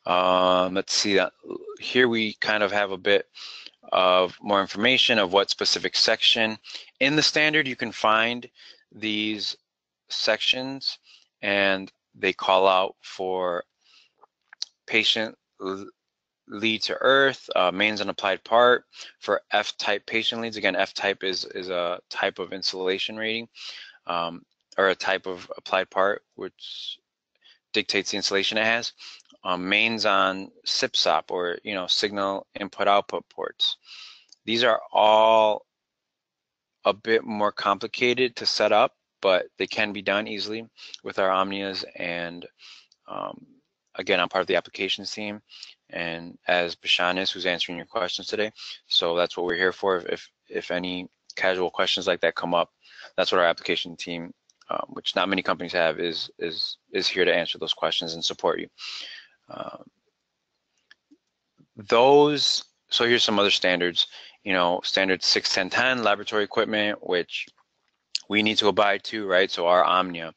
Let's see that here we kind of have a bit of more information of what specific section in the standard. You can find these sections, and they call out for patient lead to earth, mains and applied part. For F-type patient leads, again, F-type is a type of insulation rating, or a type of applied part which dictates the insulation it has. Mains on SIP-SOP, or signal input output ports. These are all a bit more complicated to set up, but they can be done easily with our Omnias. And again, I'm part of the applications team, and as Bashan is, who's answering your questions today. So that's what we're here for. If any casual questions like that come up, that's what our application team, which not many companies have, is here to answer those questions and support you. So here's some other standards. Standard 61010, laboratory equipment, which we need to abide to, right? So our Omnia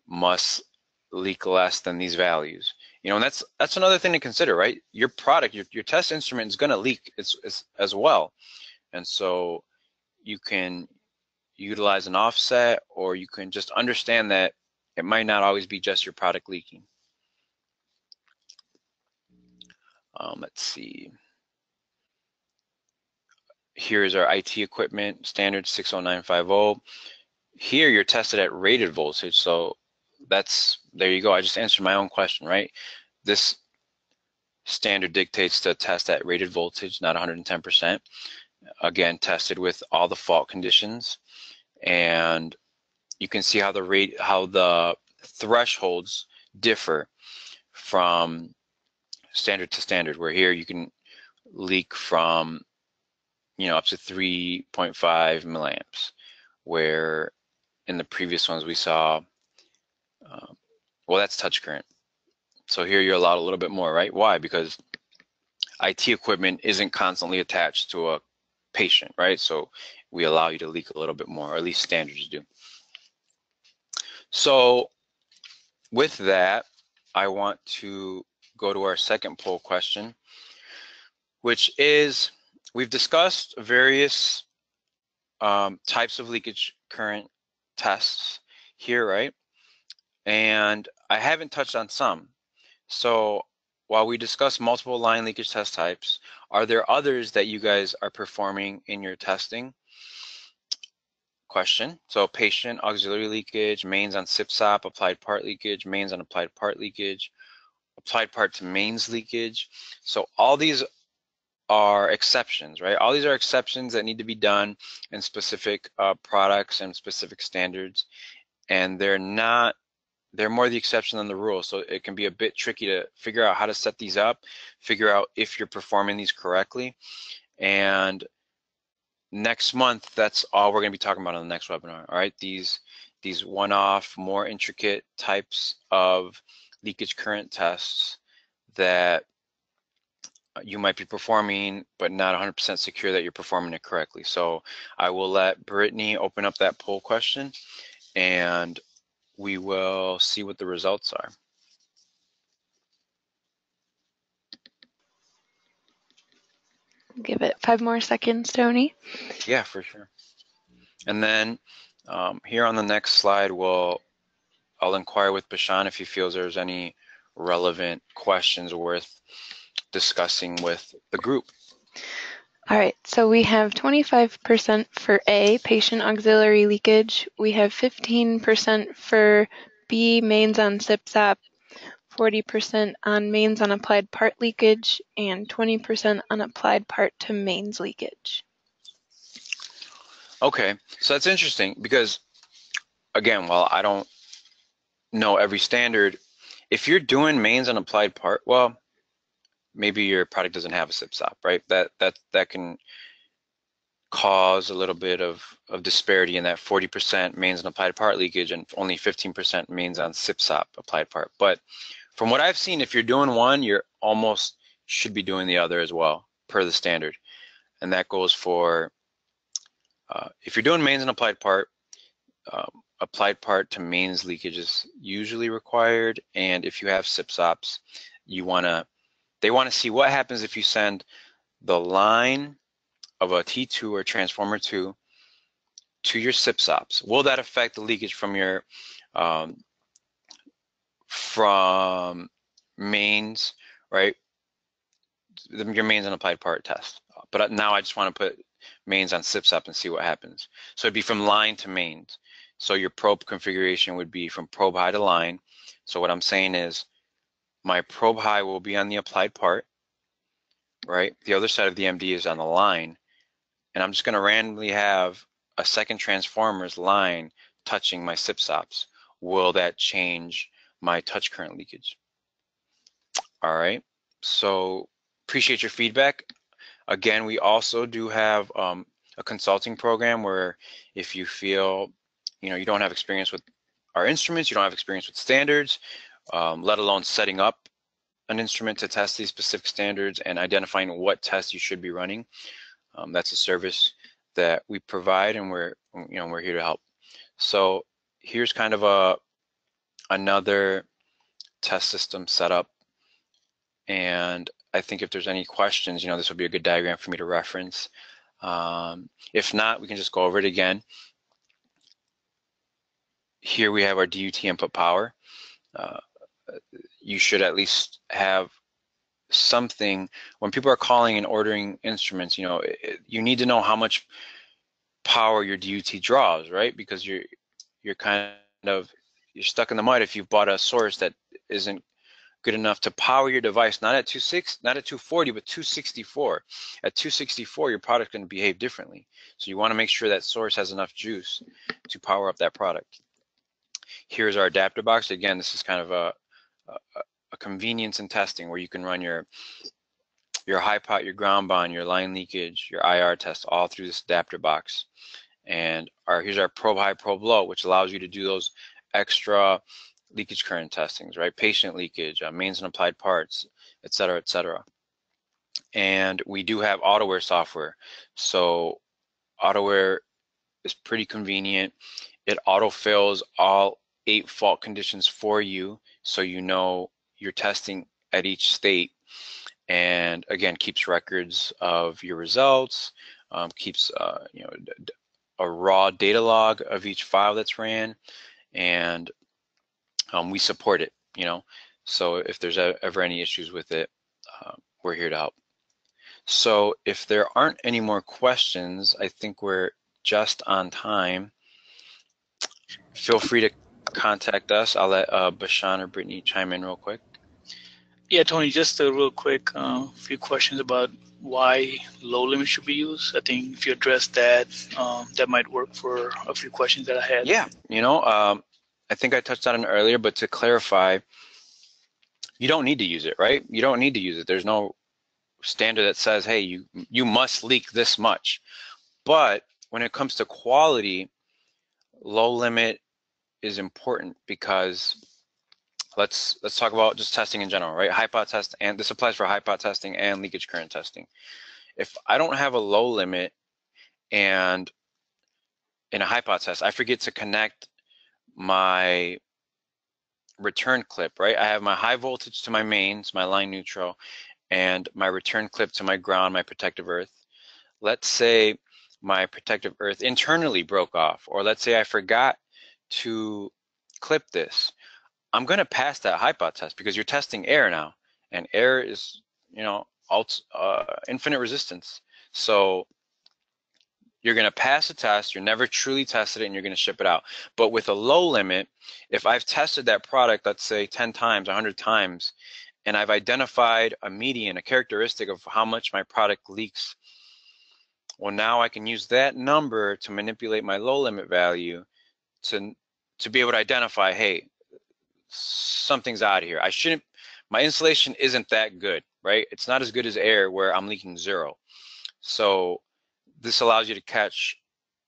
must leak less than these values. And that's another thing to consider, right? Your product, your test instrument is going to leak as well. And so you can utilize an offset, or you can just understand that it might not always be just your product leaking. Let's see. Here's our IT equipment, standard 60950. Here you're tested at rated voltage, so there you go. I just answered my own question, right? This standard dictates to test at rated voltage, not 110%. Again, tested with all the fault conditions, and you can see how the thresholds differ from standard to standard, where here you can leak from up to 3.5 milliamps, where in the previous ones we saw, well, that's touch current. So here you're allowed a little bit more, right? Why? Because IT equipment isn't constantly attached to a patient, right? So we allow you to leak a little bit more, or at least standards do. So with that, I want to go to our second poll question, which is, we've discussed various types of leakage current tests here, right? And I haven't touched on some. So while we discuss multiple line leakage test types, are there others that you guys are performing in your testing? Question. So patient auxiliary leakage, mains on SIP-SOP, applied part leakage, mains on applied part leakage, applied part to mains leakage. So all these are exceptions, right? All these are exceptions that need to be done in specific products and specific standards, and they're more the exception than the rule. So it can be a bit tricky to figure out how to set these up, figure out if you're performing these correctly. And next month, that's all we're going to be talking about on the next webinar. All right, these one-off, more intricate types of leakage current tests that you might be performing, but not 100% secure that you're performing it correctly. So I will let Brittany open up that poll question, and we will see what the results are. Give it 5 more seconds, Tony. Yeah, for sure. And then here on the next slide, I'll inquire with Bashan if he feels there's any relevant questions worth discussing with the group. All right, so we have 25% for A, patient auxiliary leakage. We have 15% for B, mains on SIP-SOP, 40% on mains on applied part leakage, and 20% on applied part to mains leakage. Okay, so that's interesting because, again, while I don't know every standard, if you're doing mains on applied part, well, maybe your product doesn't have a SIP-SOP, right? That can cause a little bit of disparity in that 40% mains on applied part leakage and only 15% mains on SIP-SOP applied part. But from what I've seen, if you're doing one, you're almost should be doing the other as well, per the standard. And that goes for, if you're doing mains and applied part to mains leakage is usually required. And if you have SIP-SOPs, they want to see what happens if you send the line of a T2 or transformer 2 to your SIP-SOPs. Will that affect the leakage from your from mains, right? Your mains and applied part test. But now I just want to put mains on SIP-SOP and see what happens. So it'd be from line to mains. So your probe configuration would be from probe high to line. So what I'm saying is my probe high will be on the applied part, right? The other side of the MD is on the line. And I'm just going to randomly have a second transformer's line touching my SIP-SOPs. Will that change my touch current leakage? All right, so appreciate your feedback. Again, we also do have a consulting program where if you feel, you don't have experience with our instruments, you don't have experience with standards, let alone setting up an instrument to test these specific standards and identifying what tests you should be running. That's a service that we provide, and we're here to help. So here's kind of another test system setup, and I think if there's any questions, this would be a good diagram for me to reference. If not, we can just go over it again. Here we have our DUT input power. You should at least have something when people are calling and ordering instruments. You need to know how much power your DUT draws, right? Because you're stuck in the mud if you've bought a source that isn't good enough to power your device, not at 240, but 264. At 264, your product's going to behave differently. So you want to make sure that source has enough juice to power up that product. Here's our adapter box. Again, this is kind of a convenience in testing where you can run your high pot, your ground bond, your line leakage, your IR test all through this adapter box. And here's our probe high, probe low, which allows you to do those extra leakage current testings, right? Patient leakage, mains and applied parts, et cetera, et cetera. And we do have AutoWare software. So AutoWare is pretty convenient. It autofills all 8 fault conditions for you, so you know you're testing at each state. And again, keeps records of your results, keeps a raw data log of each file that's ran, and we support it, so if there's ever any issues with it, we're here to help. So if there aren't any more questions, I think we're just on time. Feel free to contact us. I'll let Bashan or Brittany chime in real quick. Yeah, Tony, just a real quick few questions about why low limit should be used. I think if you address that, that might work for a few questions that I had. Yeah, I think I touched on it earlier, but to clarify, you don't need to use it, right? You don't need to use it. There's no standard that says, hey, you must leak this much. But when it comes to quality, low limit is important because let's talk about just testing in general, right? High pot test, and this applies for high pot testing and leakage current testing. If I don't have a low limit and in a high pot test, I forget to connect my return clip, right? I have my high voltage to my mains, my line neutral, and my return clip to my ground, my protective earth. Let's say my protective earth internally broke off, or let's say I forgot to clip this. I'm going to pass that high pot test because you're testing air now, and air is, infinite resistance. So you're going to pass the test, you're never truly tested it, and you're going to ship it out. But with a low limit, if I've tested that product, let's say 10 times, 100 times, and I've identified a median, a characteristic of how much my product leaks, well, now I can use that number to manipulate my low limit value to be able to identify, hey, something's out of here. My insulation isn't that good, right? It's not as good as air where I'm leaking 0. So this allows you to catch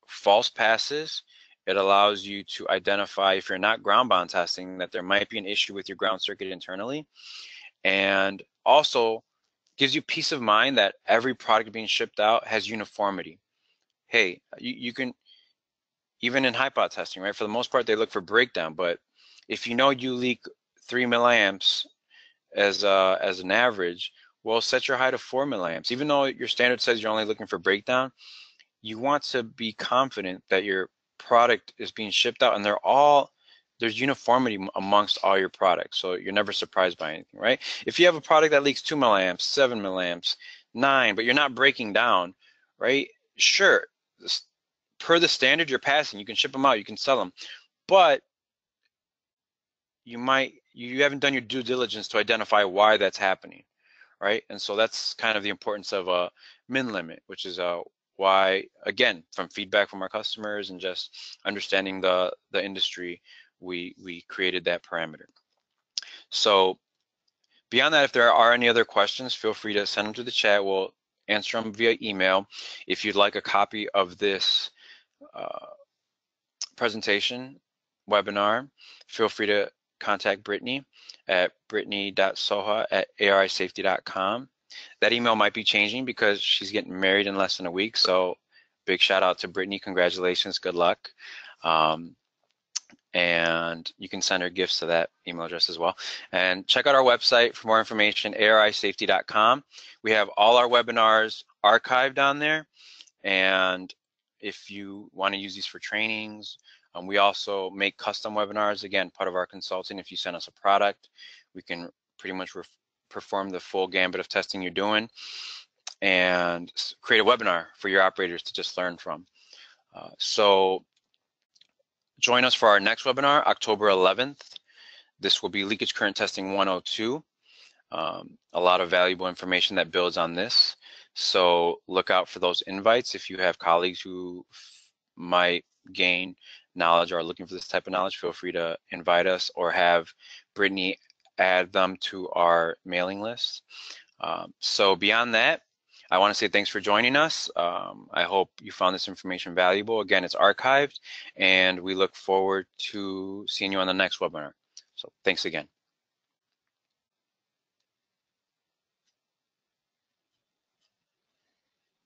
false passes. It allows you to identify, if you're not ground bond testing, that there might be an issue with your ground circuit internally. And also gives you peace of mind that every product being shipped out has uniformity. Hey, you can, even in high pot testing, right? For the most part, they look for breakdown, but if you know you leak 3 milliamps as an average, well, set your high to 4 milliamps. Even though your standard says you're only looking for breakdown, you want to be confident that your product is being shipped out and there's uniformity amongst all your products, so you're never surprised by anything, right? If you have a product that leaks 2 milliamps, 7 milliamps, 9, but you're not breaking down, right? Sure, per the standard you're passing, you can ship them out, you can sell them, but you haven't done your due diligence to identify why that's happening, right? And so that's kind of the importance of a min limit, which is why, again, from feedback from our customers and just understanding the industry, we created that parameter. So Beyond that, if there are any other questions, feel free to send them to the chat. We'll answer them via email. If you'd like a copy of this presentation webinar, feel free to contact Brittany at brittany.soha@arisafety.com. That email might be changing because she's getting married in less than a week. So big shout out to Brittany. Congratulations. Good luck. And you can send her gifts to that email address as well. And check out our website for more information, arisafety.com. We have all our webinars archived on there. And if you want to use these for trainings, we also make custom webinars. Again, part of our consulting. If you send us a product, we can pretty much perform the full gambit of testing you're doing and create a webinar for your operators to just learn from. So join us for our next webinar, October 11th. This will be Leakage Current Testing 102. A lot of valuable information that builds on this. So look out for those invites. If you have colleagues who might gain knowledge or are looking for this type of knowledge, feel free to invite us or have Brittany add them to our mailing list. So beyond that, I want to say thanks for joining us. I hope you found this information valuable. Again, it's archived, and we look forward to seeing you on the next webinar. So thanks again.